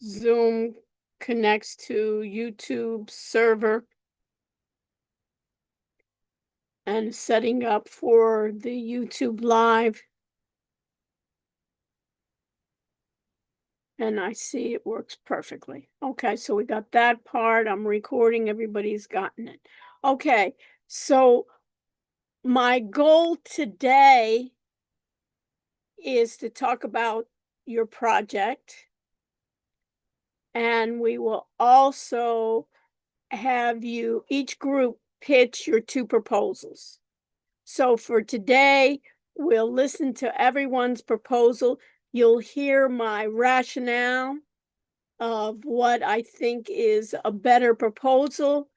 Zoom connects to YouTube server and setting up for the YouTube live. And I see it works perfectly. Okay, so we got that part. I'm recording. Everybody's gotten it. Okay, so my goal today is to talk about your project. And we will also have you, each group, pitch your 2 proposals. So for today, we'll listen to everyone's proposal. You'll hear my rationale of what I think is a better proposal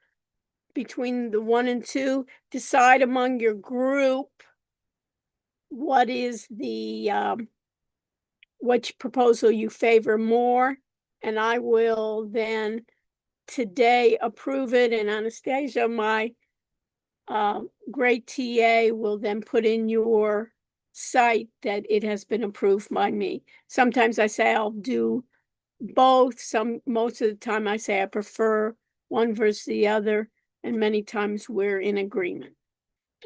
between the 1 and 2. Decide among your group what is the which proposal you favor more, and I will then today approve it, and Anastasia, my great TA, will then put in your site that it has been approved by me. Sometimes I say I'll do both. Most of the time I say I prefer one versus the other, and many times we're in agreement.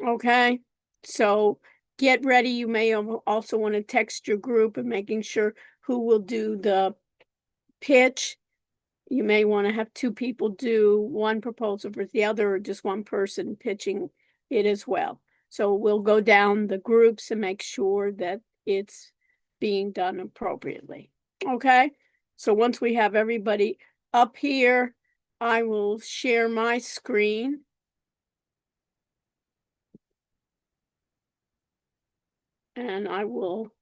Okay, so get ready. You may also want to text your group and making sure who will do the pitch. You may want to have 2 people do one proposal versus the other, or just one person pitching it as well. So we'll go down the groups and make sure that it's being done appropriately. Okay, so once we have everybody up here, I will share my screen. And I will.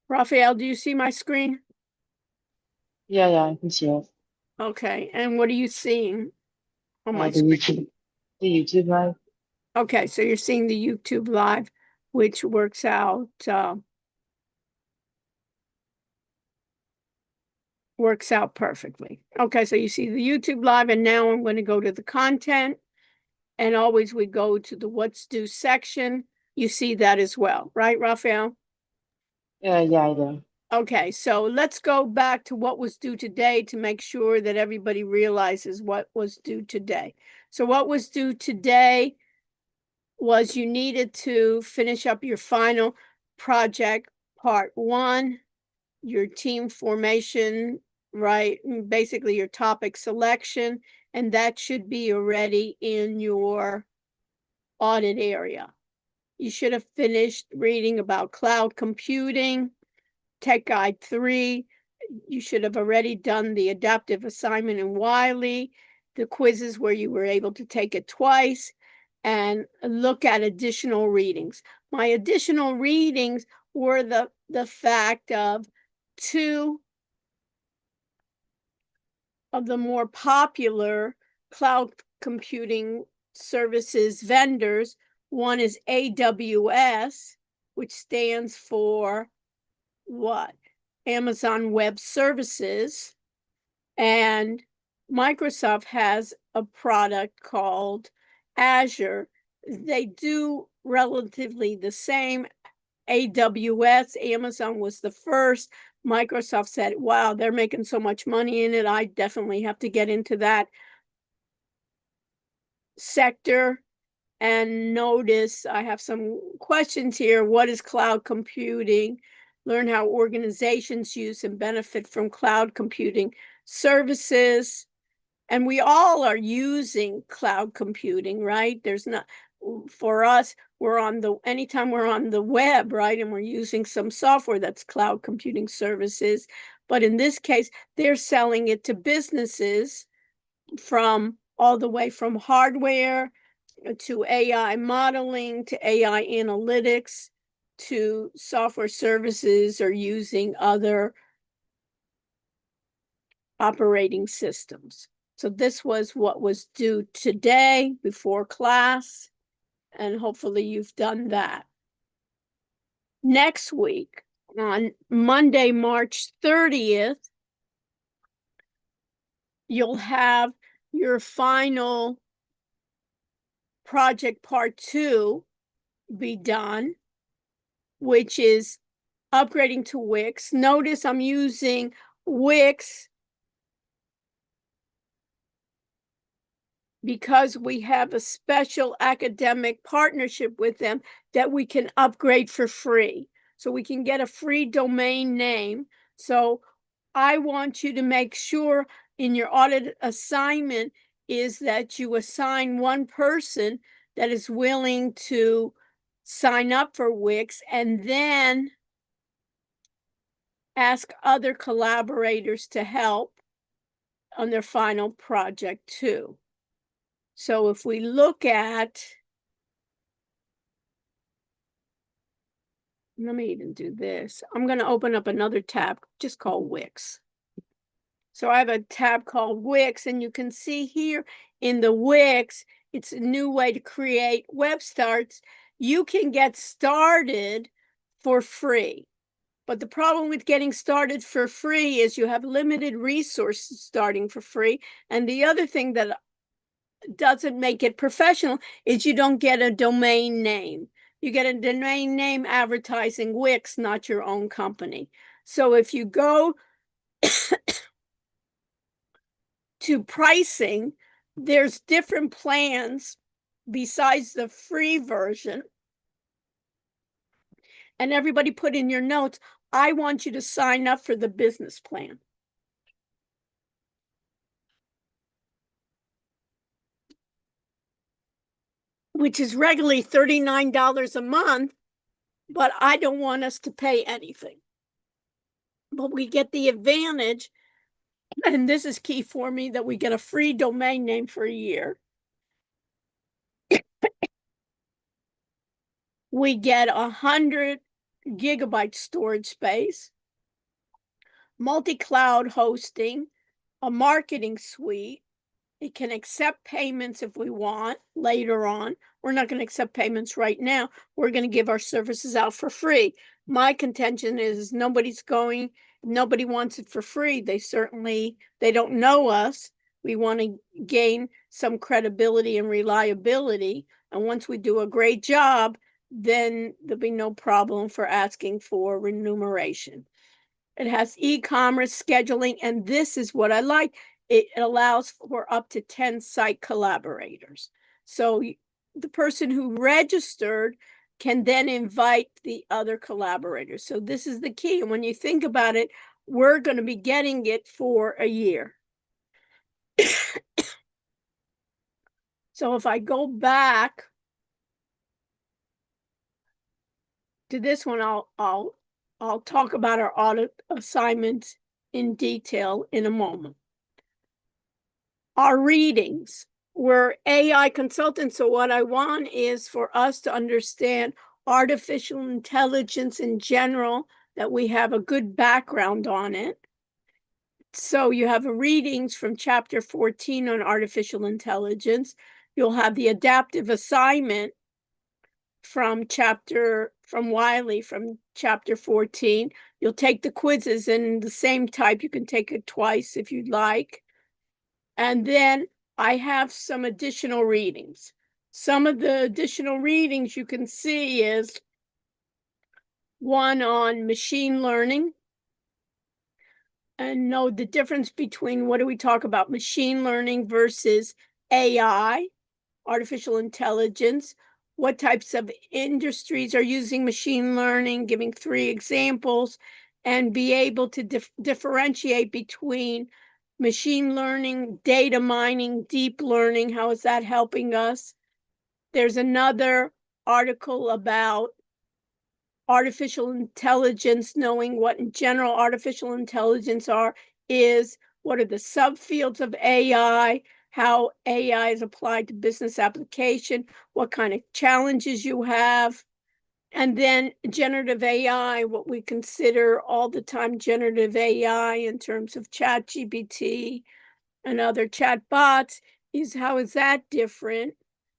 Raphael, do you see my screen? Yeah, I can see it. Okay, and what are you seeing on my The screen? YouTube live. Okay, so you're seeing the YouTube live, which works out perfectly. Okay, so you see the YouTube live, and now I'm going to go to the content, and always we go to the what's due section. You see that as well, right, Raphael? Yeah, I do. Okay, so let's go back to what was due today to make sure that everybody realizes what was due today. So what was due today was you needed to finish up your final project, part 1, your team formation, right? Basically your topic selection, and that should be already in your audit area. You should have finished reading about cloud computing, Tech Guide 3. You should have already done the adaptive assignment in Wiley, the quizzes where you were able to take it twice, and look at additional readings. My additional readings were the fact of 2 of the more popular cloud computing services vendors. One is AWS, which stands for what? Amazon Web Services. And Microsoft has a product called Azure. They do relatively the same. AWS, Amazon was the first. Microsoft said, wow, they're making so much money in it. I definitely have to get into that sector. And notice I have some questions here. What is cloud computing? Learn how organizations use and benefit from cloud computing services. And we all are using cloud computing, right? There's not, for us, anytime we're on the web, right? And we're using some software that's cloud computing services. But in this case, they're selling it to businesses from all the way from hardware to AI modeling, to AI analytics, to software services, or using other operating systems. So this was what was due today before class, and hopefully you've done that. Next week, on Monday, March 30th, you'll have your final project part 2 be done, which is upgrading to Wix. Notice I'm using Wix because we have a special academic partnership with them that we can upgrade for free. So we can get a free domain name. So I want you to make sure in your audit assignment is that you assign one person that is willing to sign up for Wix and then ask other collaborators to help on their final project too. So if we look at, let me even do this. I'm going to open up another tab just called Wix. So I have a tab called Wix, and you can see here in the Wix, it's a new way to create web starts. You can get started for free. But the problem with getting started for free is you have limited resources starting for free. And the other thing that doesn't make it professional is you don't get a domain name. You get a domain name advertising Wix, not your own company. So if you go to pricing, there's different plans besides the free version. And everybody put in your notes, I want you to sign up for the business plan. Which is regularly $39 a month, but I don't want us to pay anything. But we get the advantage, and this is key for me, that we get a free domain name for a year. We get 100 gigabyte storage space, multi-cloud hosting, a marketing suite. It can accept payments if we want later on. We're not going to accept payments right now. We're going to give our services out for free. My contention is nobody wants it for free. They don't know us. We want to gain some credibility and reliability. And once we do a great job, then there'll be no problem for asking for remuneration. It has e-commerce scheduling, and this is what I like. It allows for up to 10 site collaborators. So the person who registered can then invite the other collaborators. So this is the key. And when you think about it, we're going to be getting it for a year. So if I go back to this one, I'll talk about our audit assignments in detail in a moment. Our readings. We're AI consultants, so what I want is for us to understand artificial intelligence in general, that we have a good background on it. So you have readings from chapter 14 on artificial intelligence. You'll have the adaptive assignment from Wiley from chapter 14. You'll take the quizzes in the same type. You can take it twice if you'd like. And then I have some additional readings. Some of the additional readings you can see is one on machine learning. And know the difference between what do we talk about, machine learning versus AI, artificial intelligence. What types of industries are using machine learning, giving 3 examples, and be able to differentiate between machine learning, data mining, deep learning. How is that helping us? There's another article about artificial intelligence, knowing what in general artificial intelligence is, what are the subfields of AI, how AI is applied to business application, what kind of challenges you have. And then generative AI, what we consider all the time generative AI in terms of ChatGPT and other chatbots, is how is that different?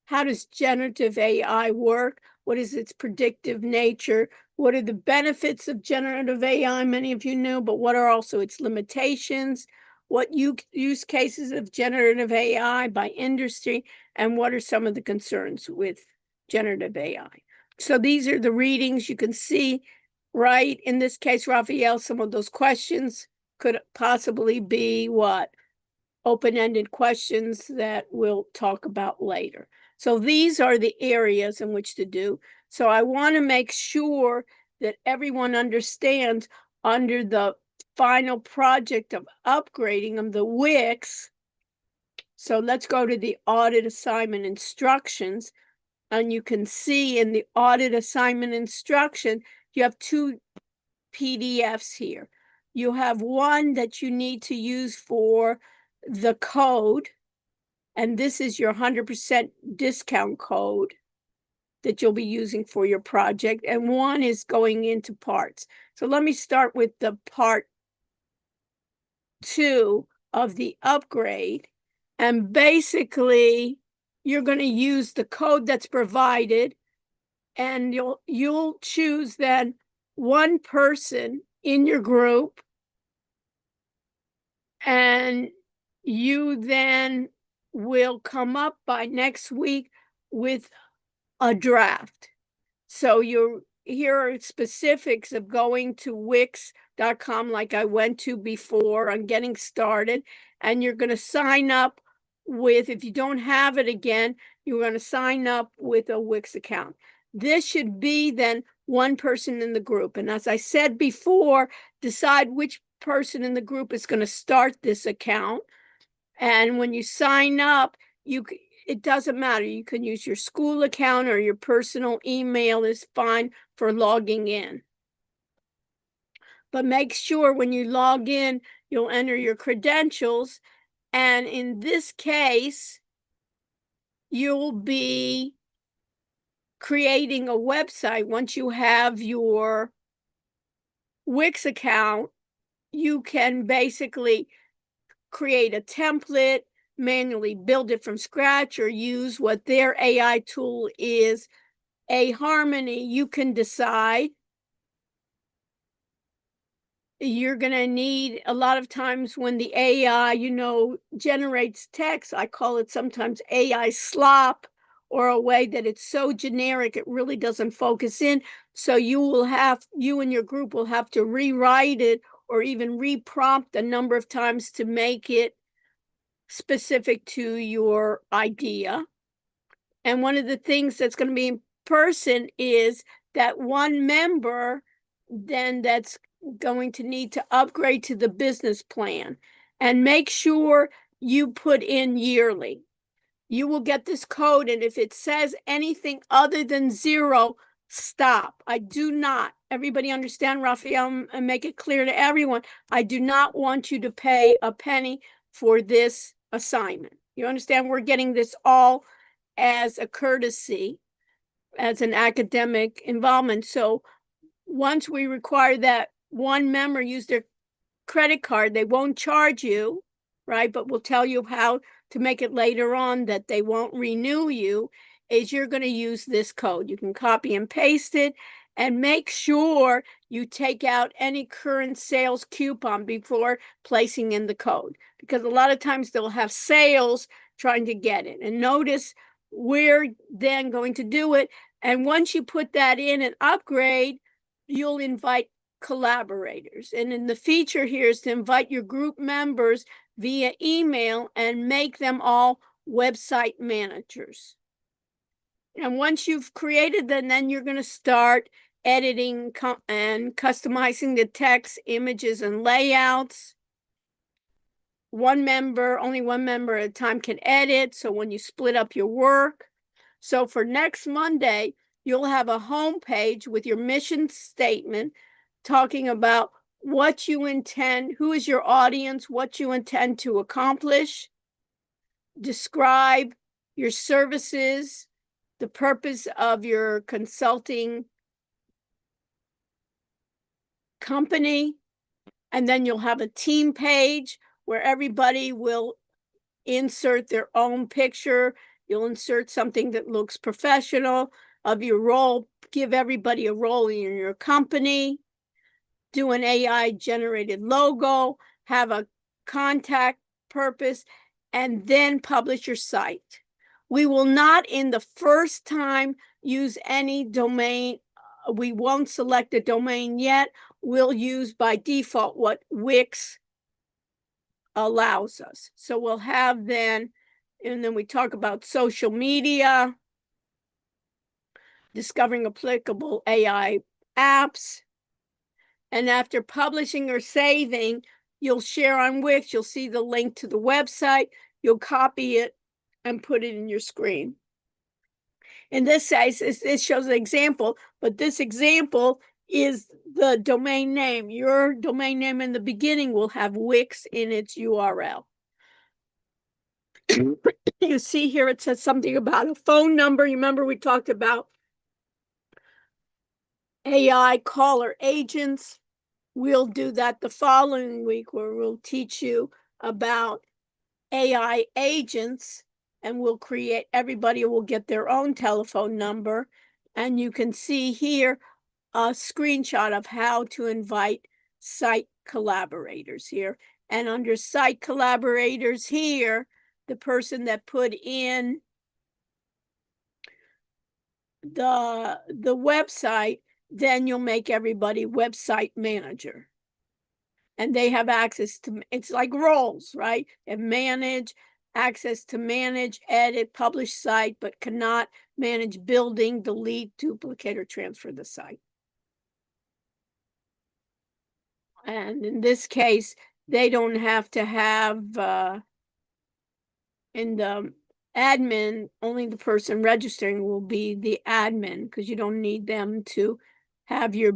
How does generative AI work? What is its predictive nature? What are the benefits of generative AI? Many of you know, but what are also its limitations? What use cases of generative AI by industry? And what are some of the concerns with generative AI? So these are the readings. You can see right? In this case, Raphael, some of those questions could possibly be what? Open-ended questions that we'll talk about later. So these are the areas in which to do. So I want to make sure that everyone understands under the final project of upgrading of the Wix. So let's go to the audit assignment instructions. And you can see in the audit assignment instruction, you have two PDFs here. You have one that you need to use for the code, and this is your 100% discount code that you'll be using for your project, and one is going into parts. So let me start with the part 2 of the upgrade, and basically you're going to use the code that's provided, and you'll choose then one person in your group, and you then will come up by next week with a draft. So here are specifics of going to Wix.com like I went to before on getting started, and you're going to sign up with, if you don't have it again, you're going to sign up with a Wix account. This should be then one person in the group. And as I said before, decide which person in the group is going to start this account. And when you sign up, it doesn't matter. You can use your school account or your personal email is fine for logging in. But make sure when you log in, you'll enter your credentials. And in this case, you'll be creating a website. Once you have your Wix account, you can basically create a template, manually build it from scratch, or use what their AI tool is, Harmony. You can decide. You're going to need a lot of times when the AI, generates text, I call it sometimes AI slop, or a way that it's so generic it really doesn't focus in. So you and your group will have to rewrite it or even reprompt a number of times to make it specific to your idea. And one of the things that's going to be in person is that one member then that's going to need to upgrade to the business plan, and make sure you put in yearly. You will get this code, and if it says anything other than 0, stop. I do not, everybody understand, Raphael, and make it clear to everyone, I do not want you to pay a penny for this assignment. You understand? We're getting this all as a courtesy, as an academic involvement. So once we require that one member use their credit card, they won't charge you, right? But we'll tell you how to make it later on that they won't renew you, is you're going to use this code. You can copy and paste it, and make sure you take out any current sales coupon before placing in the code, because a lot of times they'll have sales trying to get it. And notice we're then going to do it. And once you put that in and upgrade, you'll invite collaborators. And in the feature here is to invite your group members via email and make them all website managers. And once you've created them, then you're going to start editing and customizing the text, images, and layouts. Only one member at a time can edit. So when you split up your work. So for next Monday, you'll have a home page with your mission statement talking about what you intend, who is your audience, what you intend to accomplish, describe your services, the purpose of your consulting company, and then you'll have a team page where everybody will insert their own picture. You'll insert something that looks professional of your role, give everybody a role in your company, do an AI generated logo, have a contact purpose, and then publish your site. We will not in the first time use any domain we won't select a domain yet. We'll use by default what Wix allows us. So we'll have then, and then we talk about social media, discovering applicable AI apps. And after publishing or saving, you'll share on Wix, you'll see the link to the website, you'll copy it and put it in your screen. In this case, this shows an example, but this example is the domain name. Your domain name in the beginning will have Wix in its URL. You see here, it says something about a phone number. You remember we talked about AI caller agents. We'll do that the following week, where we'll teach you about AI agents, and we'll create, everybody will get their own telephone number. And you can see here a screenshot of how to invite site collaborators here. And under site collaborators here, the person that put in the website, then you'll make everybody website manager. And they have access to, it's like roles, right? And manage, access to manage, edit, publish site, but cannot manage building, delete, duplicate, or transfer the site. And in this case, they don't have to have, in the admin, only the person registering will be the admin, because you don't need them to have your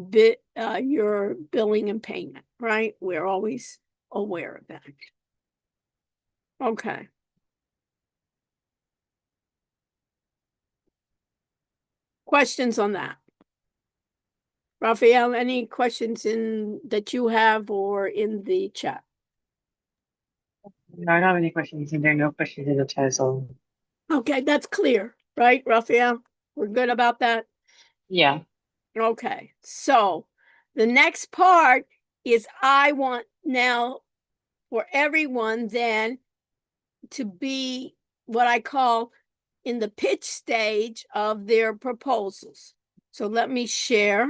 billing and payment, right? We're always aware of that. Okay. Questions on that? Raphael, any questions that you have or in the chat? No, I don't have any questions, and there are no questions in the chat, so Okay, that's clear, right, Raphael? We're good about that? yeah. Okay, so the next part is I want now for everyone then to be what I call in the pitch stage of their proposals. So let me share.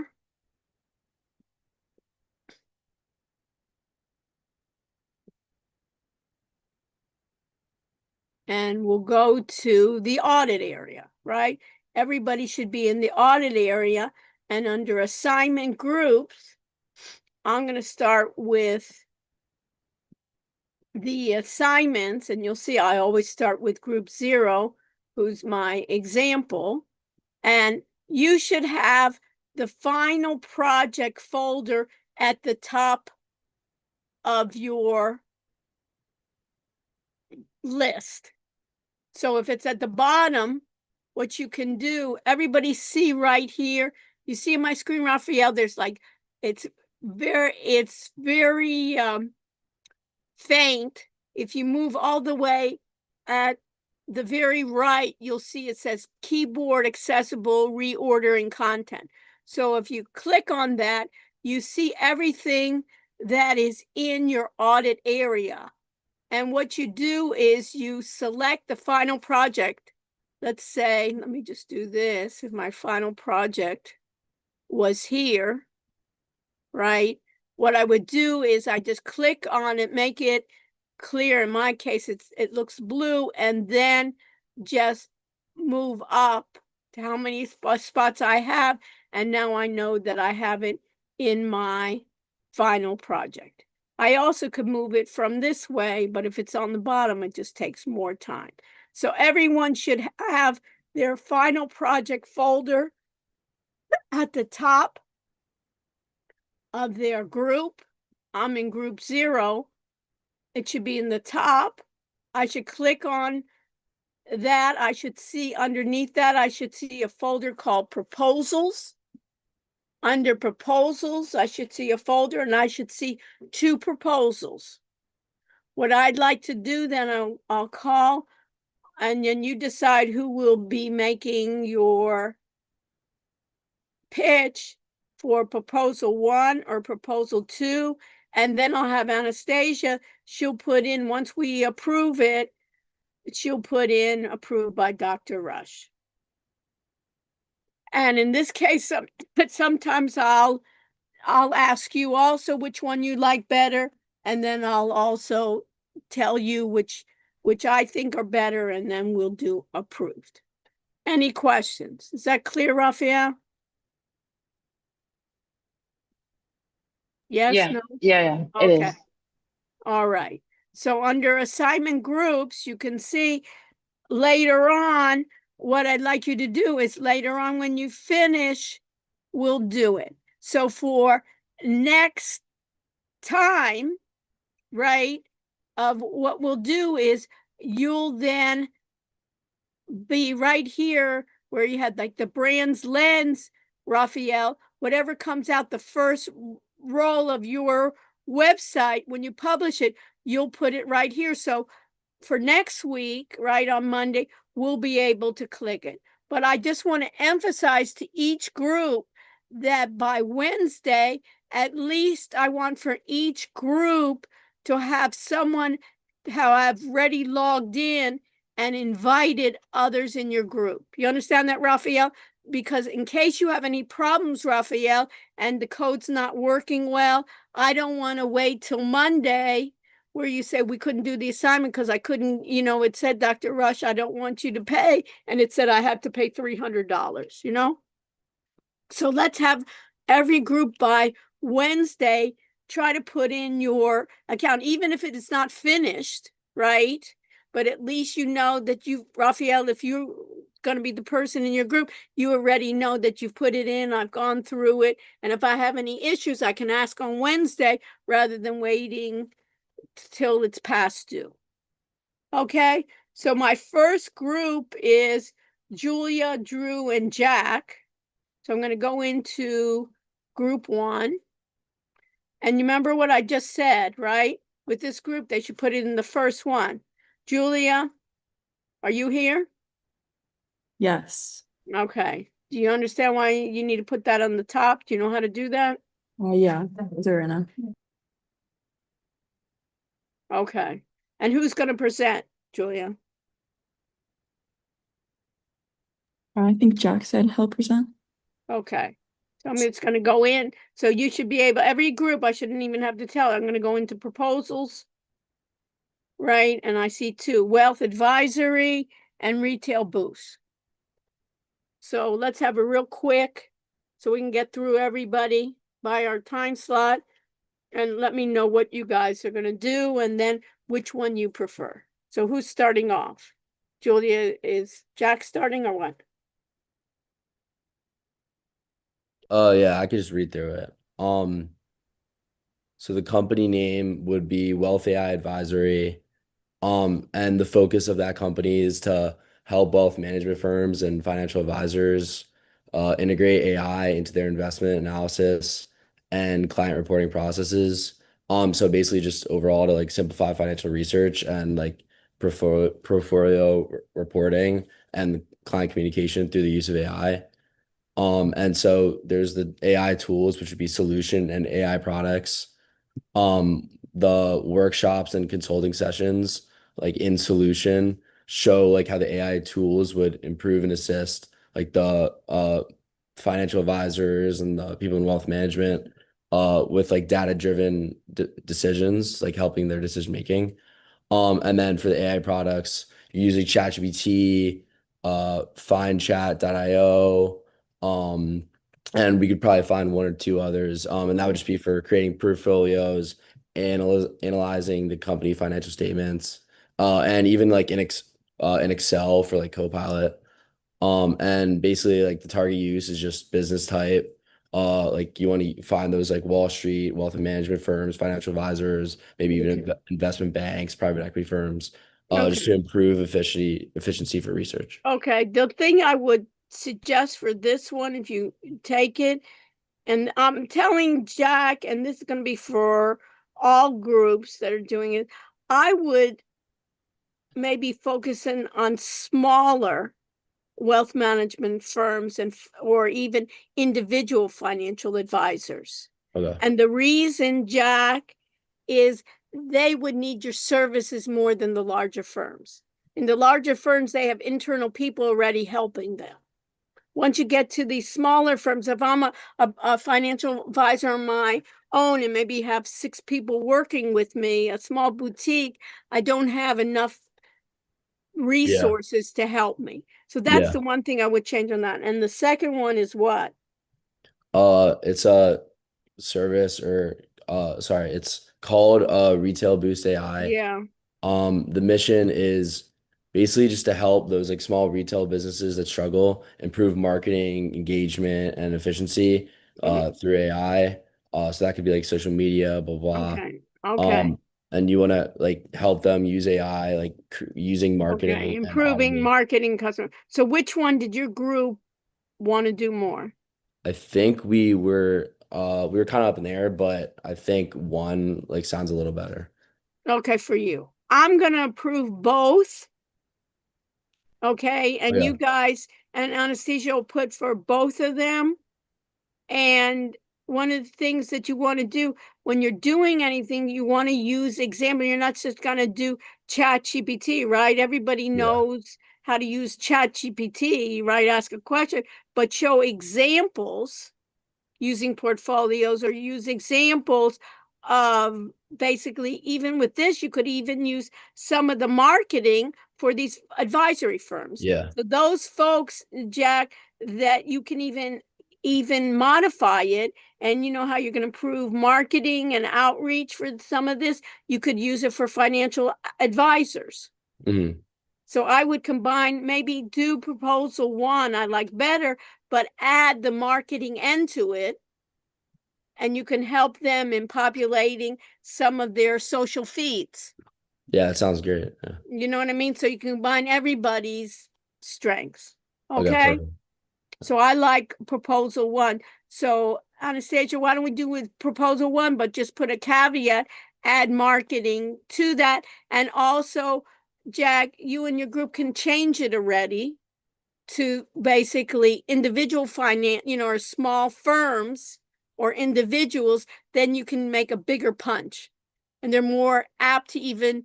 And we'll go to the audit area, right? Everybody should be in the audit area, and under assignment groups, I'm going to start with the assignments, and you'll see I always start with group 0, who's my example. And you should have the final project folder at the top of your list. So if it's at the bottom, what you can do, everybody see right here, you see my screen, Raphael, there's like, it's very faint. If you move all the way at the very right, you'll see it says keyboard accessible, reordering content. So if you click on that, you see everything that is in your audit area. And what you do is you select the final project. Let's say, let me just do this. If my final project was here, right? What I would do is I just click on it, make it clear. In my case, it looks blue, and then just move up to how many spots I have. And now I know that I have it in my final project. I also could move it from this way, but if it's on the bottom, it just takes more time. So everyone should have their final project folder at the top of their group. I'm in group 0. It should be in the top. I should click on that. I should see underneath that, I should see a folder called proposals. Under proposals, I should see a folder, and I should see 2 proposals. What I'd like to do then, I'll call, and then you decide who will be making your pitch for proposal 1 or proposal 2. And then I'll have Anastasia, she'll put in, once we approve it, she'll put in approved by Dr. Rush. And in this case, sometimes I'll ask you also which one you like better, and then I'll also tell you which I think are better, and then we'll do approved. Any questions? Is that clear, Raphael? Yes, Yeah, no? yeah, it Okay. is. All right. So under assignment groups, you can see later on, what I'd like you to do is later on when you finish, we'll do it. So for next time, right, of what we'll do is you'll then be right here where you had like the brand's lens, Raphael, whatever comes out the first roll of your website, when you publish it, you'll put it right here. So for next week, right on Monday, we'll be able to click it. But I just want to emphasize to each group that by Wednesday, at least I want for each group to have someone have already logged in and invited others in your group. You understand that, Raphael? Because in case you have any problems, Raphael, and the code's not working well, I don't want to wait till Monday where you say we couldn't do the assignment because I couldn't, it said, Dr. Rush, I don't want you to pay. And it said I have to pay $300, So let's have every group by Wednesday try to put in your account, even if it is not finished, right? But at least you know that Raphael, if you're going to be the person in your group, you already know that you've put it in. I've gone through it. And if I have any issues, I can ask on Wednesday rather than waiting till it's past due. Okay, so my first group is Julia, Drew, and Jack. So I'm going to go into group 1. And you remember what I just said, right? With this group, they should put it in the first one. Julia, are you here? Yes. Okay. Do you understand why you need to put that on the top? Do you know how to do that? Yeah, Serena. Okay. And who's going to present, Julia? I think Jack said he'll present. Okay. Tell me it's going to go in. So you should be able, every group, I shouldn't even have to tell. I'm going to go into proposals. Right. And I see 2, wealth advisory and retail boost. So let's have a real quick, so we can get through everybody by our time slot, and let me know what you guys are going to do and then which one you prefer. So who's starting off? Julia, is Jack starting or what? Yeah, I could just read through it. So the company name would be Wealth AI Advisory. And the focus of that company is to help wealth management firms and financial advisors integrate AI into their investment analysis and client reporting processes. So basically just overall to like simplify financial research and like portfolio reporting and client communication through the use of AI. And so there's the AI tools, which would be solution and AI products. The workshops and consulting sessions, like in solution, show like how the AI tools would improve and assist like the financial advisors and the people in wealth management with like data-driven decisions, like helping their decision making. And then for the AI products, using ChatGPT, FindChat.io, and we could probably find 1 or 2 others. And that would just be for creating portfolios, analyzing the company financial statements, and even like in Excel for like Copilot. And basically like the target use is just business type. Like you want to find those like Wall Street, wealth management firms, financial advisors, maybe even investment banks, private equity firms, just to improve efficiency for research. Okay, the thing I would suggest for this one, if you take it, and I'm telling Jack, and this is going to be for all groups that are doing it, I would maybe focusing on smaller wealth management firms or even individual financial advisors. Okay. And the reason, Jack, is they would need your services more than the larger firms. In the larger firms, they have internal people already helping them. once you get to these smaller firms, if I'm a financial advisor on my own and maybe have 6 people working with me, a small boutique, I don't have enough resources to help me. So that's Yeah. the one thing I would change on that. And the second one is what? It's a service or sorry, it's called Retail Boost AI. Yeah. The mission is basically just to help those like small retail businesses that struggle improve marketing, engagement, and efficiency through AI. So that could be like social media, blah blah. Okay. Okay. And you want to like help them use AI, like using Okay. marketing and Improving automate. marketing customer. So which one did your group want to do more? I think we were kind of up in the air, but I think one like sounds a little better. Okay, for you. I'm gonna approve both. Okay, and you Okay. guys and Anastasia will put for both of them. And one of the things that you want to do when you're doing anything, you want to use example. You're not just gonna do Chat GPT, right? Everybody Yeah. knows how to use Chat GPT, right? Ask a question, but show examples using portfolios or use examples of basically, even with this, you could even use some of the marketing for these advisory firms. Yeah. So those folks, Jack, that you can even modify it, and you know how you're going to improve marketing and outreach for some of this, you could use it for financial advisors. Mhm. So I would combine, maybe do proposal 1 I like better, but add the marketing end to it, and you can help them in populating some of their social feeds. Yeah, it sounds great. Yeah. You know what I mean? So you can combine everybody's strengths. Okay, Okay. perfect. So I like proposal 1. So Anastasia, why don't we do with proposal 1, but just put a caveat, add marketing to that. And also, Jack, you and your group can change it already to basically individual finance, or small firms or individuals. Then you can make a bigger punch, and they're more apt to even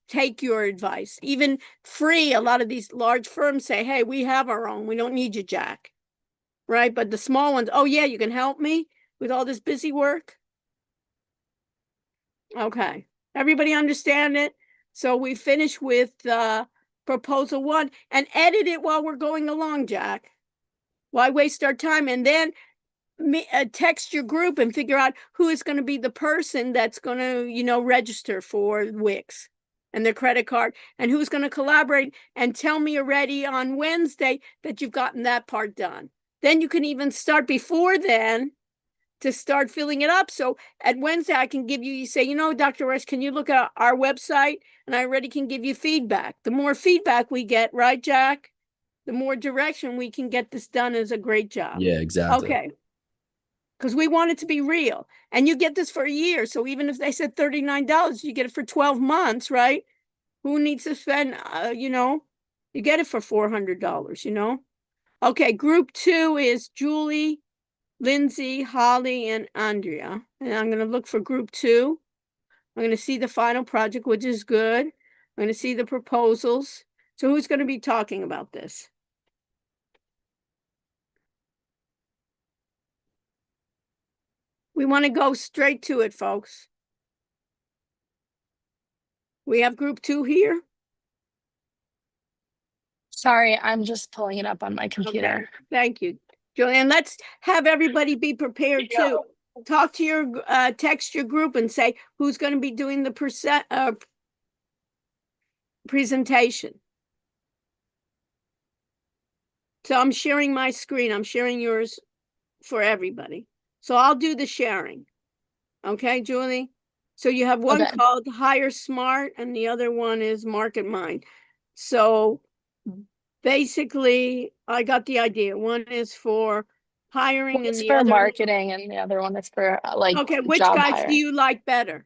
take your advice, even free. A lot of these large firms say, hey, we have our own, we don't need you, Jack, right? But the small ones, oh yeah, you can help me with all this busy work. Okay, everybody understand it? So we finish with proposal 1, and edit it while we're going along, Jack. Why waste our time? And then text your group and figure out who is going to be the person that's going to, register for Wix and their credit card, and who's going to collaborate, and tell me already on Wednesday that you've gotten that part done. Then you can even start before then to start filling it up. So at Wednesday, I can give you say, Dr. Rush, can you look at our website? And I already can give you feedback. The more feedback we get, right, Jack? The more direction we can get this done as a great job. Yeah, exactly. Okay. Because we want it to be real. And you get this for a year. So even if they said $39, you get it for 12 months, right? Who needs to spend, you get it for $400, Okay, group 2 is Julie, Lindsay, Holly, and Andrea. And I'm going to look for group 2. I'm going to see the final project, which is good. I'm going to see the proposals. So who's going to be talking about this? We want to go straight to it, folks. We have group 2 here. Sorry, I'm just pulling it up on my Okay, computer. thank you, Julian. Let's have everybody be prepared too. Talk to your, text your group and say who's going to be doing the presentation. So I'm sharing my screen. I'm sharing yours for everybody. So I'll do the sharing. Okay, Julie? So you have one Okay. called Hire Smart and the other one is Market Mind. So basically, I got the idea. One is for hiring One and is the for other. marketing and the other one is for Okay, which job guys do hiring. you like better?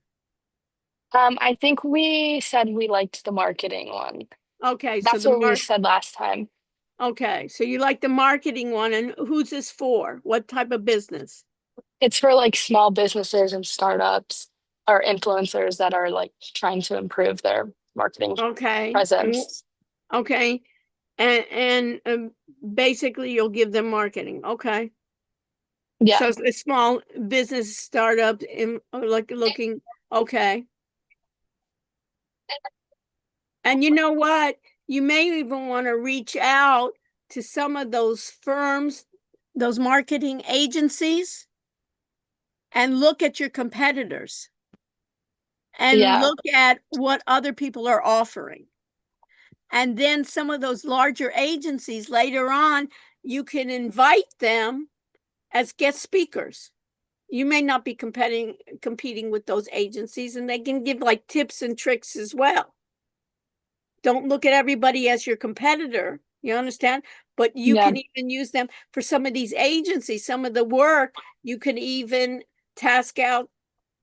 I think we said we liked the marketing one. Okay, so That's what we said last time. okay, so you like the marketing one, and who's this for? What type of business? It's for small businesses and startups or influencers that are trying to improve their marketing Okay, presence. okay. And basically you'll give them marketing. Okay. Yeah. So it's a small business startup in like looking, okay. And you know what? You may even want to reach out to some of those firms, those marketing agencies, and look at your competitors and Yeah. look at what other people are offering. And then some of those larger agencies later on, you can invite them as guest speakers. You may not be competing with those agencies, and they can give like tips and tricks as well. Don't look at everybody as your competitor. You understand? But you Yeah. can even use them for some of these agencies, some of the work, you can even task out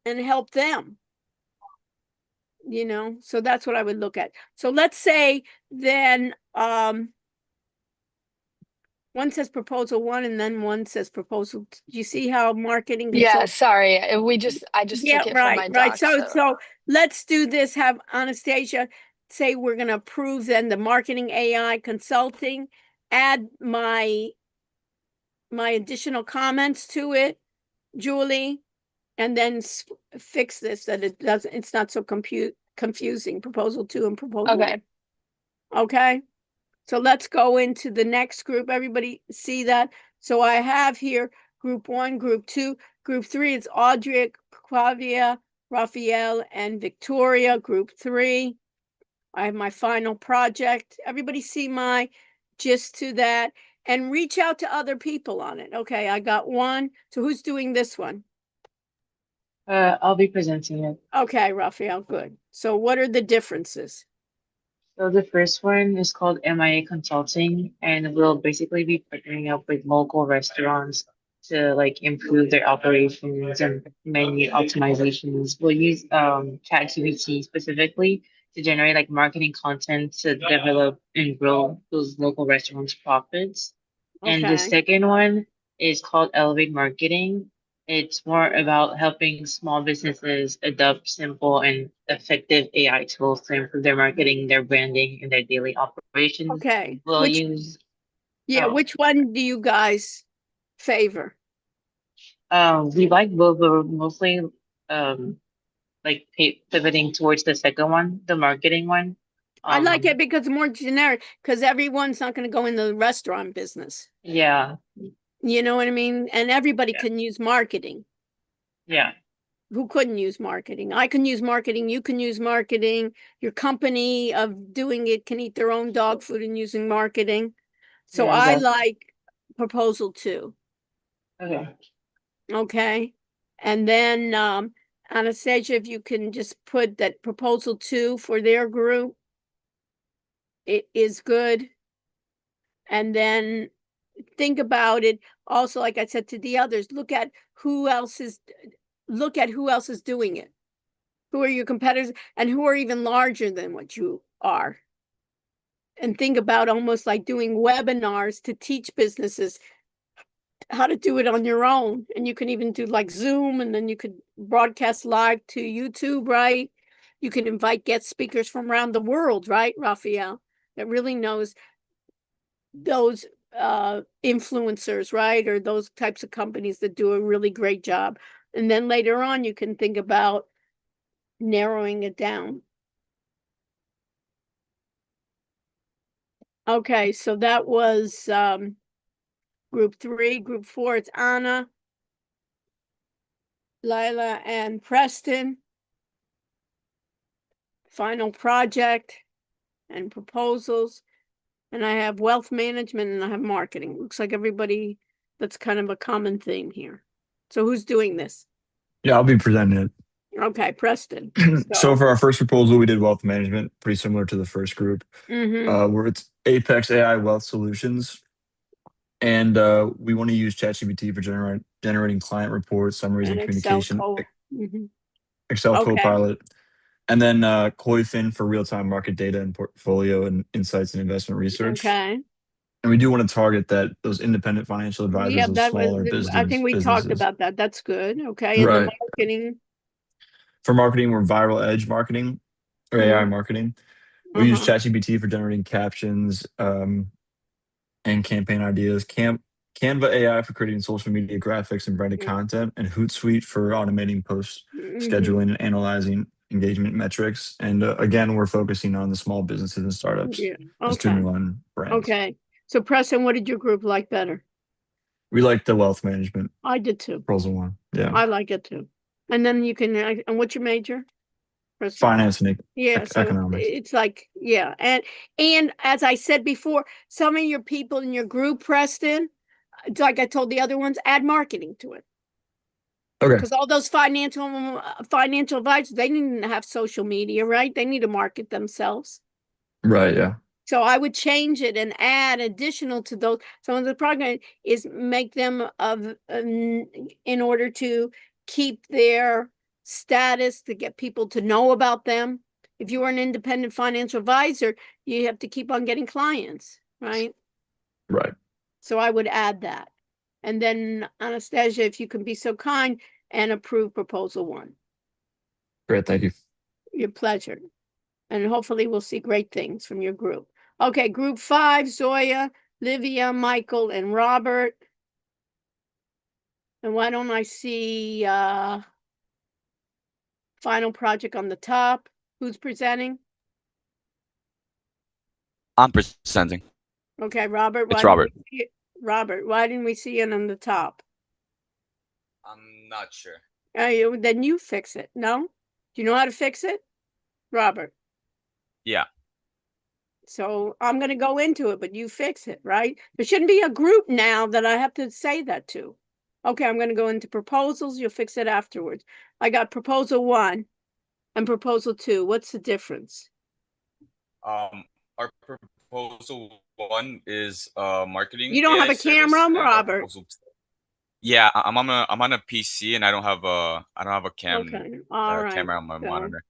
and help them. So that's what I would look at. So let's say then one says proposal 1 and then one says proposal. Do you see how marketing Yeah, consult? sorry. I just Yeah, took it from right, my right. doc, so So let's do this. Have Anastasia say we're going to approve then the marketing AI consulting, add my additional comments to it, Julie, and then fix this that it's not so confusing, proposal 2 and proposal 1. okay. Okay. So let's go into the next group. Everybody see that? So I have here group 1, group 2, group 3. It's Audrey, Claudia, Raphael, and Victoria. Group 3. I have my final project. Everybody see my gist to that, and reach out to other people on it. Okay, I got one. So who's doing this one? I'll be presenting it. Okay, Raphael, good. So what are the differences? So the first one is called MIA Consulting, and we'll basically be partnering up with local restaurants to like improve their operations and menu optimizations. We'll use ChatGPT specifically to generate like marketing content to develop and grow those local restaurants' profits. And the Okay. second one is called Elevate Marketing. It's more about helping small businesses adopt simple and effective AI tools to improve their marketing, their branding, and their daily operations. Okay. We'll use, oh, Which one do you guys favor? we like both, but we're mostly um, like pivoting towards the second one, the marketing one. I like it Um, because it's more generic, because everyone's not going to go into the restaurant business. yeah, You know what I mean? And everybody yeah, can use marketing. yeah, Who couldn't use marketing? I can use marketing. You can use marketing. Your company of doing it can eat their own dog food and using marketing. So yeah, I exactly. like proposal 2. Okay. Okay. And then Anastasia, if you can just put that proposal 2 for their group, it is good. And then think about it also, like I said to the others, look at who else is doing it. Who are your competitors and who are even larger than what you are? And think about almost like doing webinars to teach businesses how to do it on your own. And you can even do like Zoom, and then you could broadcast live to YouTube, right? You can invite guest speakers from around the world, right, Raphael? That really knows those influencers, right? Or those types of companies that do a really great job. And then later on, you can think about narrowing it down. Okay, so that was group 3. Group 4, it's Anna, Lila, and Preston. Final project and proposals. And I have wealth management and I have marketing. Looks like everybody, that's kind of a common theme here. So who's doing this? Yeah, I'll be presenting Okay, Preston. it. So So, for our first proposal, we did wealth management, pretty similar to the first group, where it's Apex AI Wealth Solutions. And we want to use ChatGPT for generating client reports, summaries, and and Excel communication, co. Mhm. Excel Okay, Copilot, and then Koifin for real-time market data and portfolio and insights and investment research. okay. And we do want to target those independent financial Yeah, advisors, those that was, smaller I think we talked businesses. about that. That's good. Okay, and the Right. marketing. For marketing, we're Viral Edge marketing or AI Mm, marketing. We use Uh-huh. ChatGPT for generating captions and campaign ideas. Canva AI for creating social media graphics and branded Mm, content, and Hootsuite for automating post mhm. scheduling and analyzing engagement metrics. And again, we're focusing on the small businesses and startups, Yeah, the okay, streamline brands. okay. So Preston, what did your group like better? We like the wealth management I did too. proposal one. Yeah. I like it too. And then you can, and what's your major? Preston? Finance and Yeah, so economics. it's like, yeah, and as I said before, some of your people in your group, Preston, like I told the other ones, add marketing to it. Okay. Because all those financial advisors, they need to have social media, right? They need to market themselves. Right. Yeah. So I would change it and add additional to those. Some of the program is make them of in order to keep their status, to get people to know about them. If you are an independent financial advisor, you have to keep on getting clients, right? Right. So I would add that. And then Anastasia, if you can be so kind and approve proposal one. Great. Thank you. Your pleasure. And hopefully we'll see great things from your group. Okay, group 5, Zoya, Livia, Michael, and Robert. And why don't I see final project on the top? Who's presenting? I'm presenting. Okay, Robert. It's Why didn't Robert. we see it? Robert, why didn't we see it on the top? I'm not sure. Then you fix it. No? Do you know how to fix it? Robert. Yeah. So I'm going to go into it, but you fix it, right? There shouldn't be a group now that I have to say that to. Okay, I'm going to go into proposals. You'll fix it afterwards. I got proposal 1 and proposal 2. What's the difference? Our proposal 1 is marketing. You don't AI have a service, camera, and our Robert. proposal 2. Yeah, I'm on a PC and I don't have a Okay, all right. camera on my So monitor.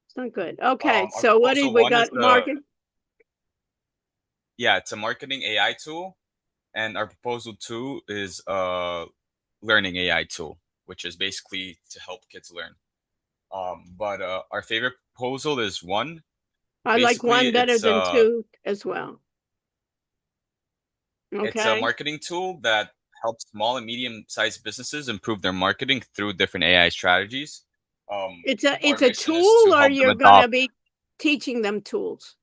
it's not good. Okay, Our so what did proposal we 1 is got? Market. it's a marketing AI tool, and our proposal 2 is learning AI tool, which is basically to help kids learn. But our favorite proposal is 1. I like Basically, 1 better than 2 as well. it's a Okay. marketing tool that helps small and medium-sized businesses improve their marketing through different AI strategies. It's Our a mission is tool, to or help them you're going to adopt. be teaching them tools?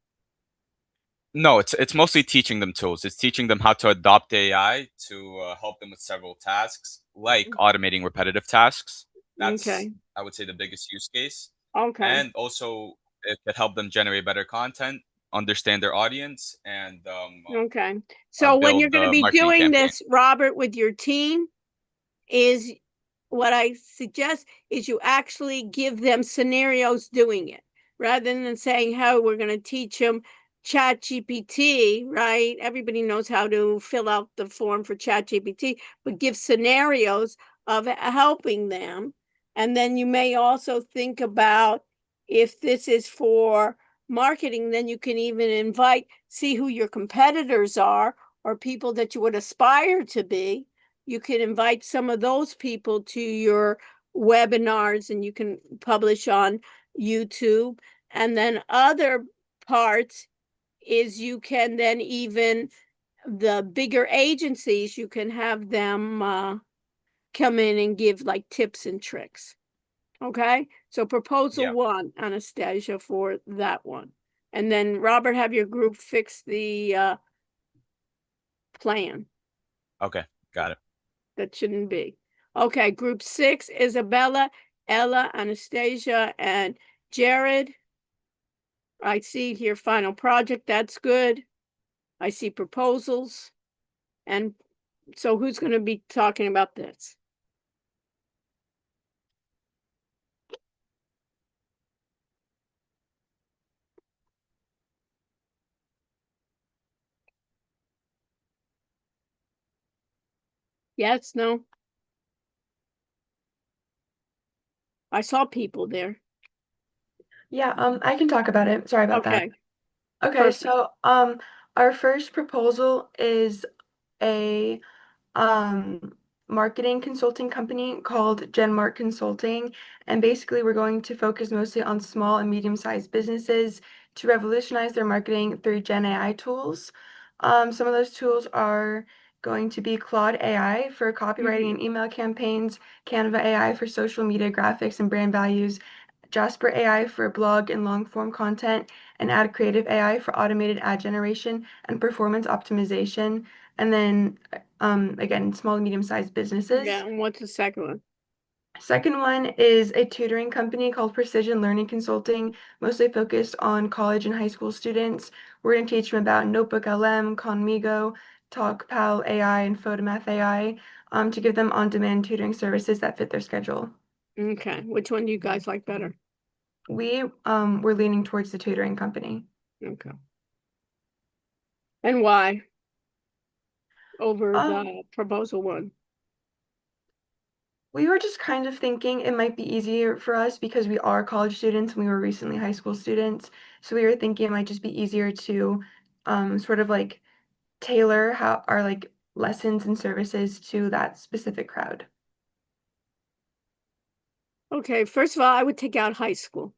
No, it's mostly teaching them tools. It's teaching them how to adopt AI to help them with several tasks, like automating repetitive tasks. That's, Okay. I would say, the biggest use case. Okay. And also, it could help them generate better content, understand their audience, and Okay. So when you're build going to the be marketing doing campaign. this, Robert, with your team, is what I suggest is you actually give them scenarios doing it rather than saying, how we're going to teach them Chat GPT, right? Everybody knows how to fill out the form for Chat GPT, but give scenarios of helping them. And then you may also think about, if this is for marketing, then you can even see who your competitors are or people that you would aspire to be. You can invite some of those people to your webinars, and you can publish on YouTube. And then other parts is you can then even the bigger agencies, you can have them come in and give like tips and tricks. Okay, so proposal Yeah. 1, Anastasia, for that one. And then Robert, have your group fix the plan. Okay, got it. That shouldn't be. Okay, group 6, Isabella, Ella, Anastasia, and Jared. I see here final project. That's good. I see proposals. And so who's going to be talking about this? Yes, no? I saw people there. Yeah, I can talk about it. Sorry about that. Okay, Okay, perfect. so our first proposal is a marketing consulting company called Genmark Consulting. And basically, we're going to focus mostly on small and medium-sized businesses to revolutionize their marketing through Gen AI tools. Some of those tools are going to be Claude AI for copywriting and email campaigns, Canva AI for social media graphics and brand values, Jasper AI for blog and long form content, and Ad Creative AI for automated ad generation and performance optimization. And then again, small and medium-sized businesses. Yeah, and what's the second one? Second one is a tutoring company called Precision Learning Consulting, mostly focused on college and high school students. We're going to teach them about Notebook LM, Conmigo, TalkPal AI, and Photomath AI to give them on-demand tutoring services that fit their schedule. Okay, which one do you guys like better? We're leaning towards the tutoring company. Okay. And why? Over Um, the proposal one. We were just kind of thinking it might be easier for us because we are college students and we were recently high school students. So we were thinking it might just be easier to sort of like tailor how our like lessons and services to that specific crowd. Okay, first of all, I would take out high school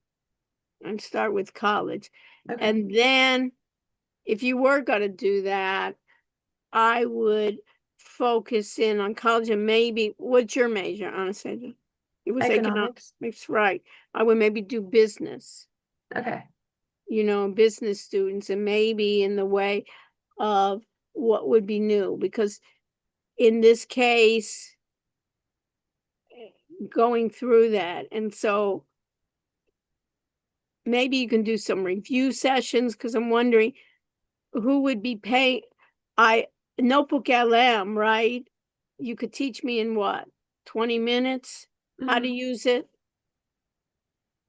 and start with college. Okay. And then if you were going to do that, I would focus in on college and maybe, what's your major, Anastasia? It was Economics. economics, right? I would maybe do business, Okay. Business students, and maybe in the way of what would be new, because in this case, going through that, and so maybe you can do some review sessions, because I'm wondering who would be paying. Notebook LM, right? You could teach me in what, 20 minutes how to use it?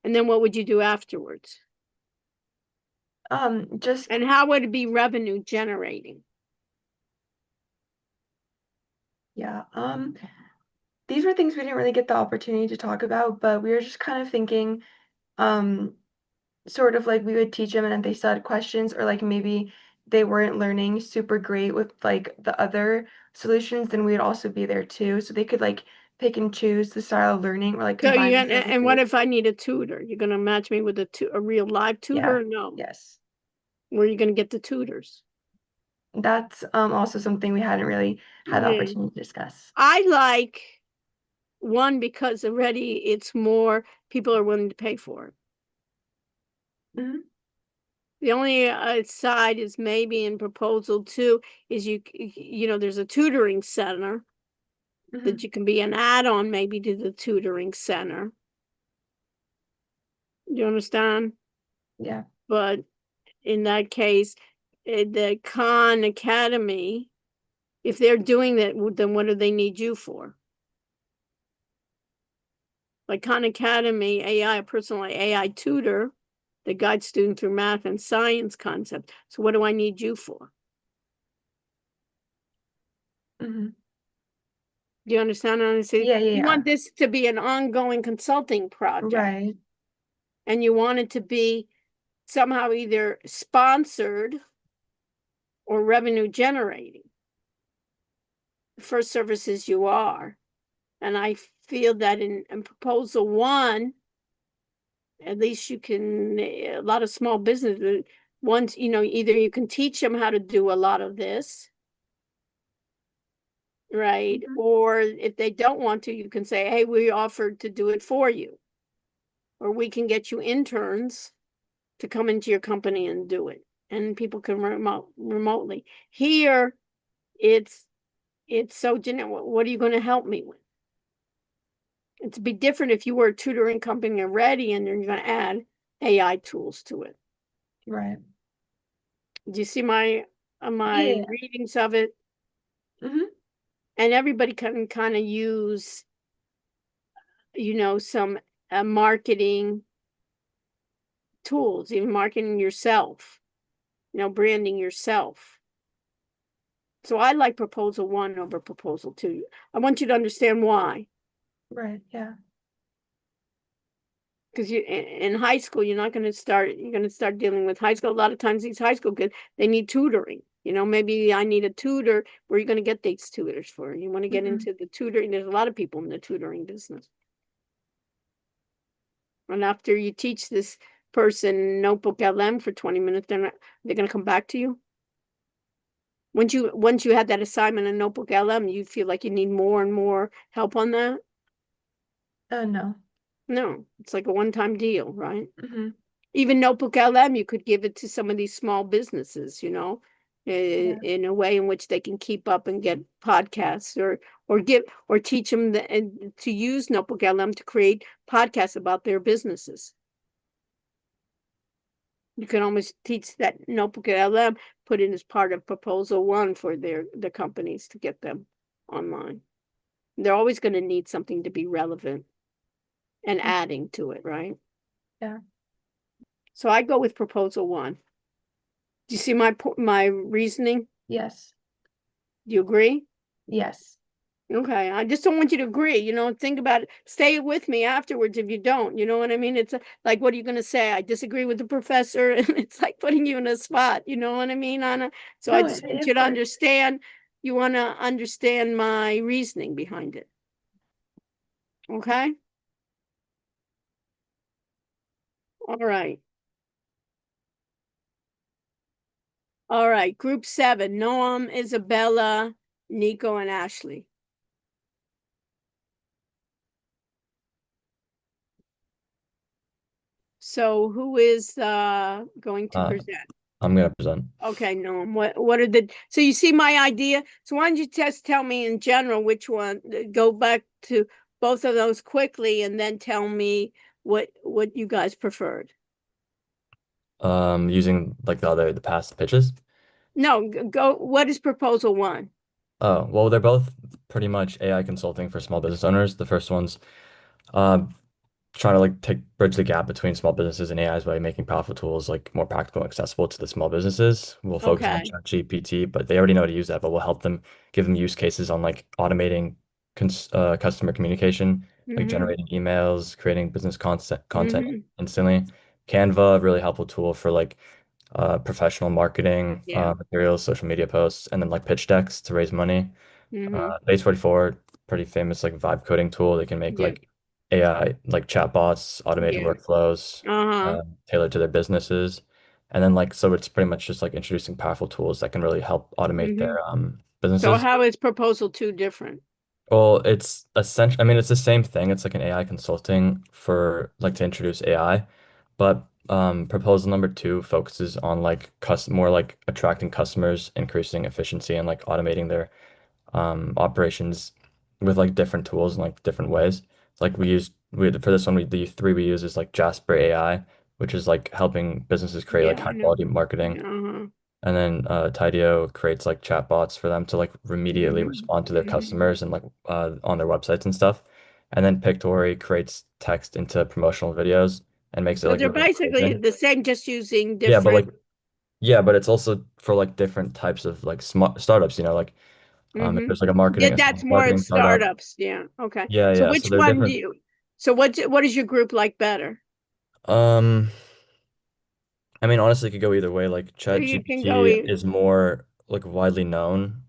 And then what would you do afterwards? Just And how would it be revenue generating? yeah. These were things we didn't really get the opportunity to talk about, but we were just kind of thinking, sort of like we would teach them and then they still had questions, or like maybe they weren't learning super great with like the other solutions, then we would also be there too. So they could like pick and choose the style of learning or like So combine the and what services. if I need a tutor? You're gonna match me with a real live tutor Yeah. or no? Yes. Where are you gonna get the tutors? That's also something we hadn't really had the Yeah. opportunity to discuss. I like one because already it's more people are willing to pay for it. Mhm. The only side is maybe in proposal two is there's a tutoring center that Mhm. you can be an add-on maybe to the tutoring center. You understand? Yeah. But in that case, the Khan Academy, if they're doing that, then what do they need you for? Like Khan Academy AI, a personal AI tutor that guides students through math and science concepts. So what do I need you for? Mhm. Do you understand what I'm saying? Yeah, yeah, You yeah. want this to be an ongoing consulting project, Right. and you want it to be somehow either sponsored or revenue generating for services you are. And I feel that in proposal one, at least you can, a lot of small businesses, once, either you can teach them how to do a lot of this, right? Mhm. Or if they don't want to, you can say, hey, we offered to do it for you. Or we can get you interns to come into your company and do it. And people can remotely. Here, it's so generic. What are you going to help me with? It'd be different if you were a tutoring company already and you're going to add AI tools to it. Right. Do you see my Yeah. readings of it? Mhm. And everybody can kind of use, some marketing tools, even marketing yourself, branding yourself. So I like proposal one over proposal two. I want you to understand why. Right. Yeah. Because in high school, you're going to start dealing with high school. A lot of times these high school kids, they need tutoring. You know, maybe I need a tutor. Where are you going to get these tutors for? You want to get into the tutoring. There's a lot of people in the tutoring business. And after you teach this person Notebook LM for 20 minutes, they're going to come back to you. Once you had that assignment in Notebook LM, you feel like you need more and more help on that? No. No, it's like a one-time deal, right? Mm-hmm. Even Notebook LM, you could give it to some of these small businesses, you know, Yeah. in a way in which they can keep up and get podcasts or teach them to use Notebook LM to create podcasts about their businesses. You can almost teach that Notebook LM, put in as part of proposal 1 for the companies to get them online. They're always going to need something to be relevant and adding to it, right? Yeah. So I go with proposal 1. Do you see my reasoning? Yes. Do you agree? Yes. Okay, I just don't want you to agree, you know, think about it. Stay with me afterwards if you don't, you know what I mean? It's like, what are you going to say? I disagree with the professor, and it's like putting you in a spot, you know what I mean, Anna? So I No, just want of you to course. understand, you want to understand my reasoning behind it. Okay? All right. All right, group 7, Noam, Isabella, Nico, and Ashley. So who is going to present? I'm gonna present. Okay, Noam, what are so you see my idea? So why don't you just tell me in general which one, go back to both of those quickly and then tell me what you guys preferred. Using like the past pitches. No, go, what is proposal 1? Oh, well, they're both pretty much AI consulting for small business owners. The first one's uh, trying to like bridge the gap between small businesses and AIs by making powerful tools like more practical and accessible to the small businesses. We'll focus on Okay. ChatGPT, but they already know how to use that, but we'll help them give them use cases on like automating customer communication, like Mm-hmm. generating emails, creating business content Mm-hmm. instantly. Canva, really helpful tool for like professional marketing Yeah. materials, social media posts, and then like pitch decks to raise money. Mm-hmm. Base 44, pretty famous like vibe coding tool. They can make Yeah. like AI like chatbots, automated Yeah. workflows Uh-huh. tailored to their businesses. And then like so it's pretty much just like introducing powerful tools that can really help automate Mm-hmm. their So businesses. how is proposal 2 different? Well, it's essential. I mean, it's the same thing. It's like an AI consulting for like to introduce AI, but proposal number 2 focuses on like more like attracting customers, increasing efficiency, and like automating their operations with like different tools and like different ways. Like we for this one, the 3 we use is like Jasper AI, which is like helping businesses create like Yeah, high I know. quality marketing. Uh-huh. And then Tideo creates like chatbots for them to like immediately Mm-hmm. respond to their Mm-hmm. customers and like on their websites and stuff. And then Pictory creates text into promotional videos and makes it But like they're really basically engaging. the same, just using Yeah, but like different. yeah, but it's also for like different types of like smart startups, you know, like if Mm-hmm. there's like Yeah, a that's small more marketing startup. startups. Yeah. Okay. Yeah, So yeah. So which they're one do different. you? So what is your group like better? Um, I mean, honestly, it could go either way. Like You can go. ChatGPT is more like widely known.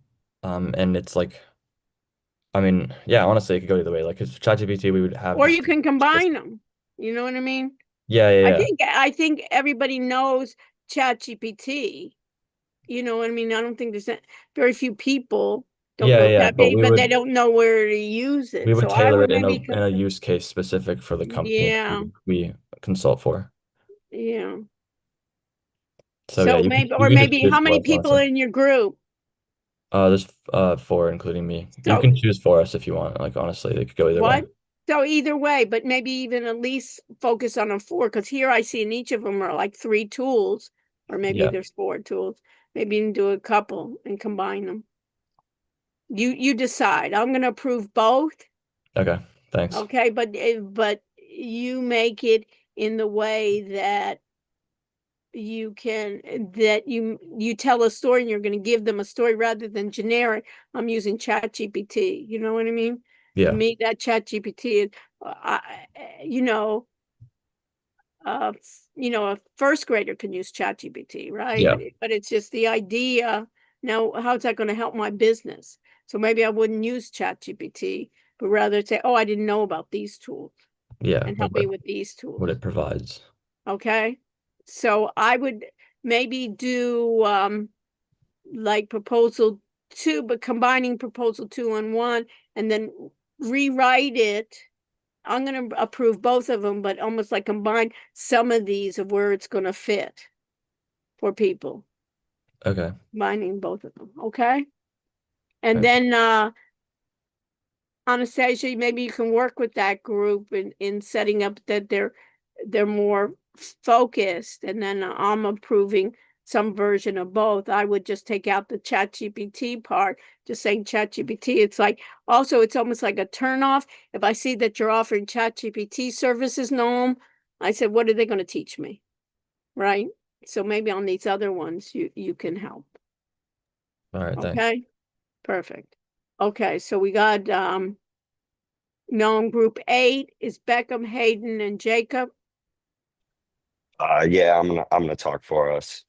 And it's like I mean, yeah, honestly, it could go either way. Like, because ChatGPT, we would have Or just you can combine them. You know what I mean? yeah, yeah, yeah, I think everybody knows ChatGPT. You know what I mean? I don't think very few people don't yeah, know yeah. But ChatGPT, but they don't know where to use we it. would So I tailor would it maybe, in a use case specific for the company that yeah, we consult for. yeah. So yeah, So maybe, you or can just maybe choose how for many us, people honestly. in your group? There's 4, including me. You So can choose for us if you want. Like honestly, they could go either way. what? So either way, but maybe even at least focus on a 4, because here I see in each of them are like 3 tools, or maybe Yeah. there's 4 tools. Maybe you can do a couple and combine them. You decide. I'm going to approve both. Okay. Thanks. Okay, but you make it in the way that you tell a story and you're going to give them a story rather than generic. I'm using Chat GPT. You know what I mean? To Yeah. me, that Chat GPT, you know, a first grader can use Chat GPT, right? Yeah. But it's just the idea Now, how's that going to help my business? So maybe I wouldn't use ChatGPT, but rather say, oh, I didn't know about these tools Yeah, and like help me with these tools. what it provides. Okay. So I would maybe do like proposal 2, but combining proposal 2 and 1 and then rewrite it. I'm going to approve both of them, but almost like combine some of these of where it's going to fit for people, Okay. combining both of them. Okay. And Okay. then Anastasia, maybe you can work with that group in setting up that they're more focused, and then I'm approving some version of both. I would just take out the ChatGPT part, just saying ChatGPT. It's like also it's almost like a turnoff. If I see that you're offering ChatGPT services, Noam, I said, what are they going to teach me? Right? So maybe on these other ones you can help. All right, thanks. Okay, perfect. Okay, so we got Noam. Group 8 is Beckham, Hayden, and Jacob. Yeah, I'm gonna talk for us.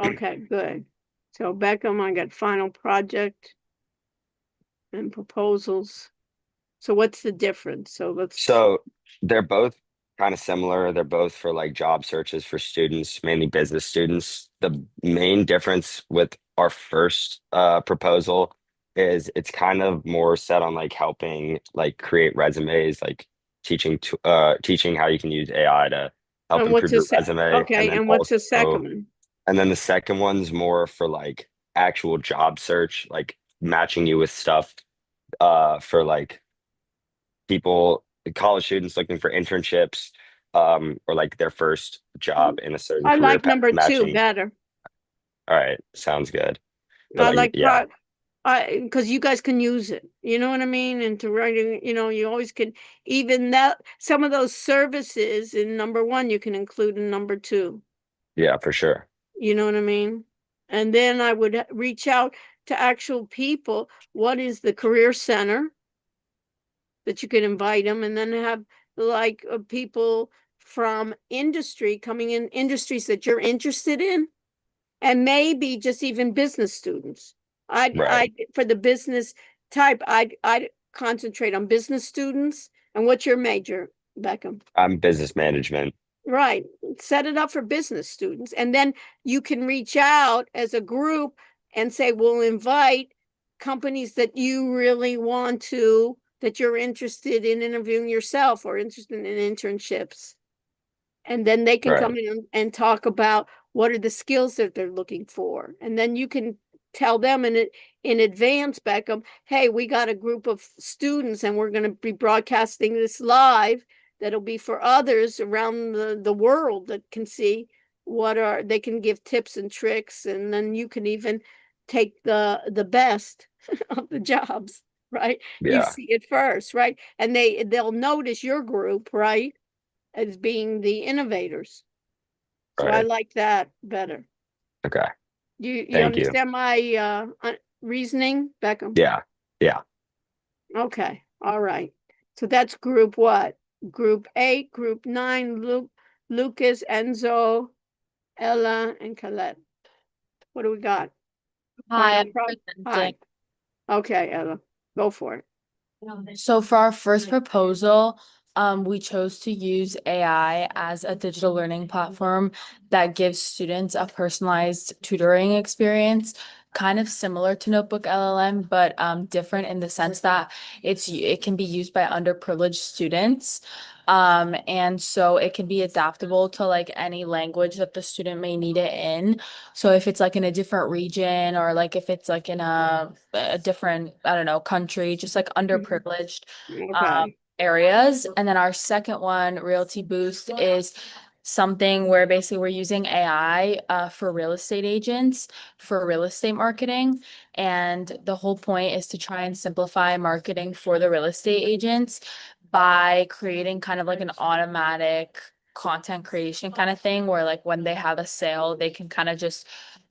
Okay, good. So Beckham, I got final project and proposals. So what's the difference? So let's, So they're both kind of similar. They're both for like job searches for students, mainly business students. The main difference with our first proposal is it's kind of more set on like helping like create resumes, like teaching how you can use AI to help and what's improve the your resume. okay, and what's the second one? And then the second one's more for like actual job search, like matching you with stuff for like people, college students looking for internships, or like their first job in a certain I career like path number 2 matching. better. All right, sounds good. But I like, like yeah, because you guys can use it, you know what I mean? And to writing, you always can, even that, some of those services in number 1, you can include in number 2. yeah, for sure. You know what I mean? And then I would reach out to actual people. What is the career center that you can invite them, and then have like people from industry coming in, industries that you're interested in, and maybe just even business students. Right. I for the business type, I'd concentrate on business students. And what's your major, Beckham? I'm business management. Right. Set it up for business students. And then you can reach out as a group and say, we'll invite companies that you really want to, that you're interested in interviewing yourself or interested in internships. And then they can Right. come in and talk about what are the skills that they're looking for. And then you can tell them in advance, Beckham, hey, we got a group of students and we're going to be broadcasting this live. That'll be for others around the world that can see they can give tips and tricks. And then you can even take the best of the jobs, right? You Yeah. see it first, right? And they'll notice your group, right, as being the innovators. So I Right. like that better. Okay. You Thank you. understand my reasoning, Beckham? Yeah. Yeah. Okay, all right. So that's group what? Group 8, group 9, Lucas, Enzo, Ella, and Colette. What do we got? Hi, Final I'm Hi. presenting. Okay, Ella, go for it. So for our first proposal, we chose to use AI as a digital learning platform that gives students a personalized tutoring experience, kind of similar to Notebook LLM, but different in the sense that it can be used by underprivileged students. And so it can be adaptable to like any language that the student may need it in. So if it's like in a different region, or like if it's like in a different, I don't know, country, just like underprivileged Okay. areas. And then our second one, Realty Boost, is something where basically we're using AI for real estate agents for real estate marketing. And the whole point is to try and simplify marketing for the real estate agents by creating kind of like an automatic content creation kind of thing, where like when they have a sale, they can kind of just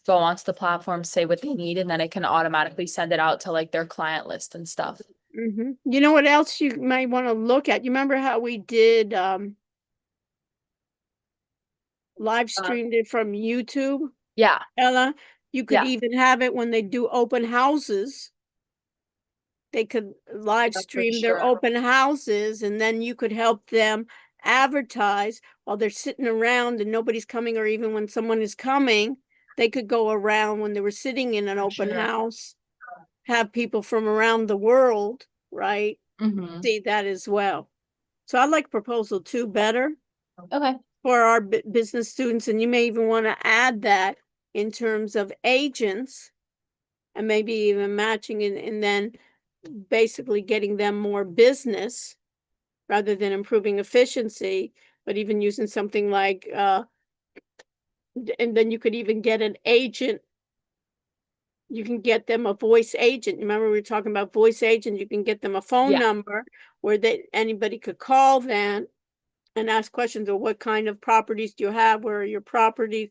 go onto the platform, say what they need, and then it can automatically send it out to like their client list and stuff. You know what else you might want to look at? You remember how we did live streamed it from YouTube, Yeah. Ella? You could Yeah. even have it when they do open houses. They could live Yeah, for stream their sure. open houses, and then you could help them advertise while they're sitting around and nobody's coming, or even when someone is coming, they could go around when they were sitting in an open Sure. house, have people from around the world, right? Mm-hmm. See that as well. So I like proposal 2 better Okay. for our business students, and you may even want to add that in terms of agents and maybe even matching it, and then basically getting them more business rather than improving efficiency, but even using something like and then you could even get an agent. You can get them a voice agent. Remember, we were talking about voice agent. You can get them a phone Yeah. number where anybody could call them and ask questions of what kind of properties do you have, where are your properties,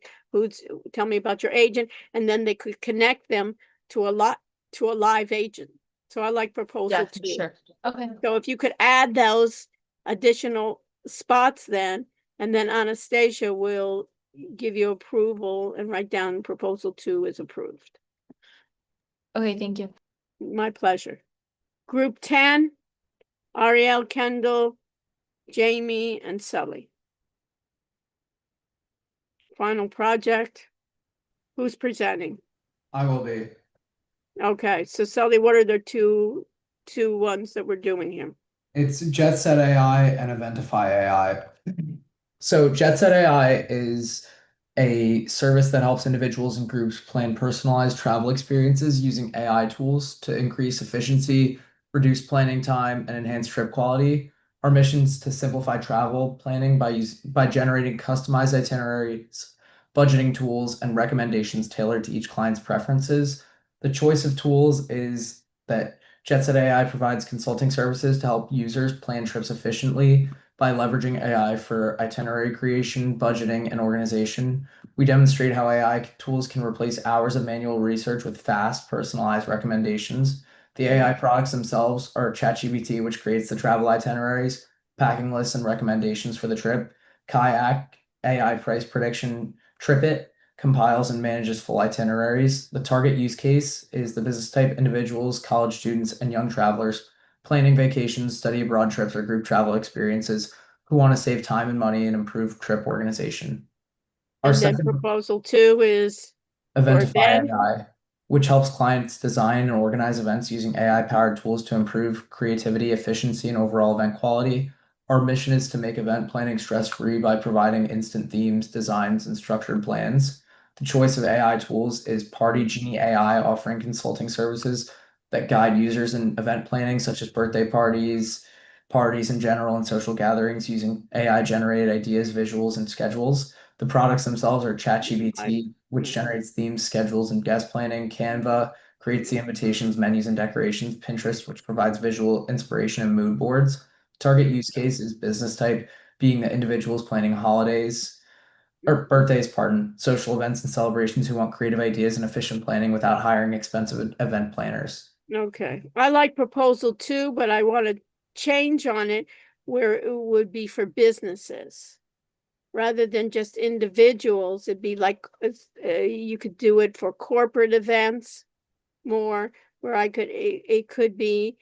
tell me about your agent, and then they could connect them to a live agent. So I like proposal Yeah, 2. for sure. Okay. So if you could add those additional spots then, and then Anastasia will give you approval and write down proposal 2 is approved. Okay, thank you. My pleasure. Group 10, Ariel, Kendall, Jamie, and Sully. Final project. Who's presenting? I will be. Okay, so Sully, what are the two ones that we're doing here? It's Jet Set AI and Eventify AI. So Jet Set AI is a service that helps individuals and groups plan personalized travel experiences using AI tools to increase efficiency, reduce planning time, and enhance trip quality. Our mission is to simplify travel planning by generating customized itineraries, budgeting tools, and recommendations tailored to each client's preferences. The choice of tools is that JetSet AI provides consulting services to help users plan trips efficiently by leveraging AI for itinerary creation, budgeting, and organization. We demonstrate how AI tools can replace hours of manual research with fast, personalized recommendations. The AI products themselves are ChatGPT, which creates the travel itineraries, packing lists, and recommendations for the trip. Kayak, AI price prediction, TripIt, compiles and manages full itineraries. The target use case is the business type individuals, college students, and young travelers planning vacations, study abroad trips, or group travel experiences who want to save time and money and improve trip organization. Our And then second proposal 2 is for Eventify event. AI, which helps clients design and organize events using AI-powered tools to improve creativity, efficiency, and overall event quality. Our mission is to make event planning stress-free by providing instant themes, designs, and structured plans. The choice of AI tools is Party Genie AI, offering consulting services that guide users in event planning, such as birthday parties, parties in general, and social gatherings using AI-generated ideas, visuals, and schedules. The products themselves are ChatGPT, which generates themes, schedules, and guest planning. Canva creates the invitations, menus, and decorations. Pinterest, which provides visual inspiration and mood boards. Target use case is business type, being the individuals planning holidays or birthdays, pardon, social events and celebrations who want creative ideas and efficient planning without hiring expensive event planners. Okay, I like proposal 2, but I want to change on it where it would be for businesses. Rather than just individuals, it'd be like you could do it for corporate events more, where it could be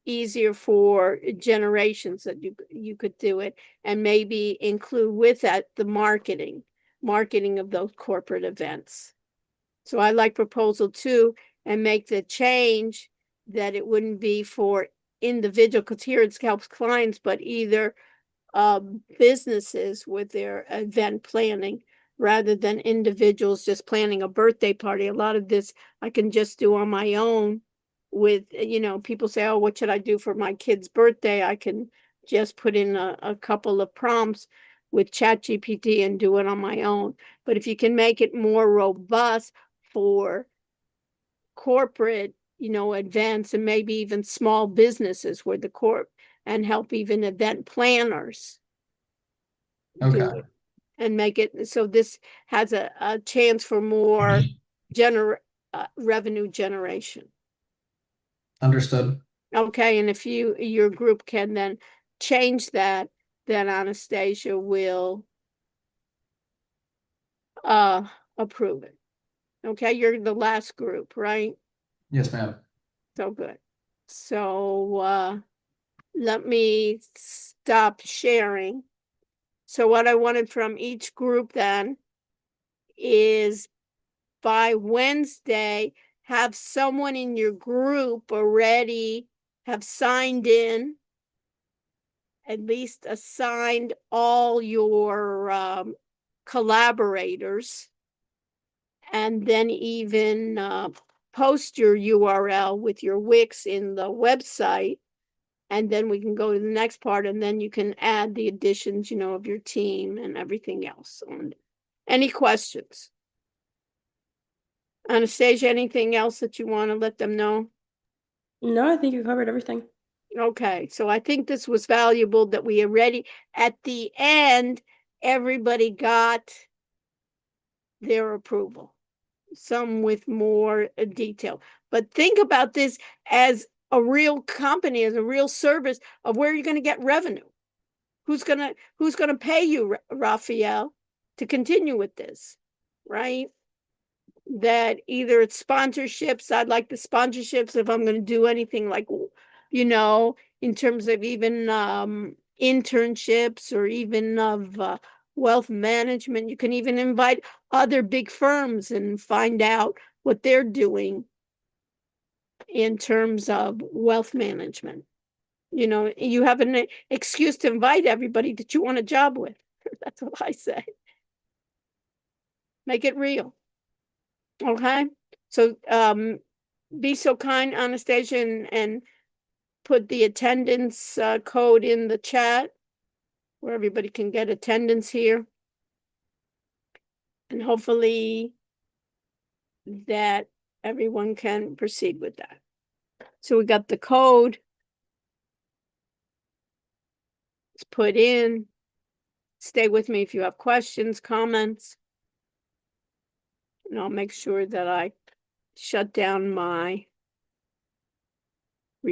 easier for generations that you could do it, and maybe include with that the marketing of those corporate events. So I like proposal 2 and make the change that it wouldn't be for individual, because here it helps clients, but either businesses with their event planning rather than individuals just planning a birthday party. A lot of this I can just do on my own with, people say, oh, what should I do for my kid's birthday? I can just put in a couple of prompts with ChatGPT and do it on my own. But if you can make it more robust for corporate, events, and maybe even small businesses where the corp, and help even event planners do Okay. it and make it so this has a chance for more revenue generation. Understood. Okay, and if your group can then change that, then Anastasia will approve it. Okay, you're the last group, right? Yes, ma'am. So good. So let me stop sharing. So what I wanted from each group then is by Wednesday, have someone in your group already have signed in, at least assigned all your collaborators, and then even post your URL with your Wix in the website. And then we can go to the next part, and then you can add the additions, of your team and everything else. Any questions? Anastasia, anything else that you want to let them know? No, I think you covered everything. Okay, so I think this was valuable that we already, at the end, everybody got their approval, some with more detail. But think about this as a real company, as a real service of where you're going to get revenue. Who's gonna pay you, Raphael, to continue with this, right? That either it's sponsorships. I'd like the sponsorships if I'm going to do anything like, in terms of even internships or even of wealth management. You can even invite other big firms and find out what they're doing in terms of wealth management. You have an excuse to invite everybody that you want a job with. That's what I say. Make it real. Okay? So be so kind, Anastasia, and put the attendance code in the chat where everybody can get attendance here. And hopefully that everyone can proceed with that. So we got the code. It's put in. Stay with me if you have questions, comments. And I'll make sure that I shut down my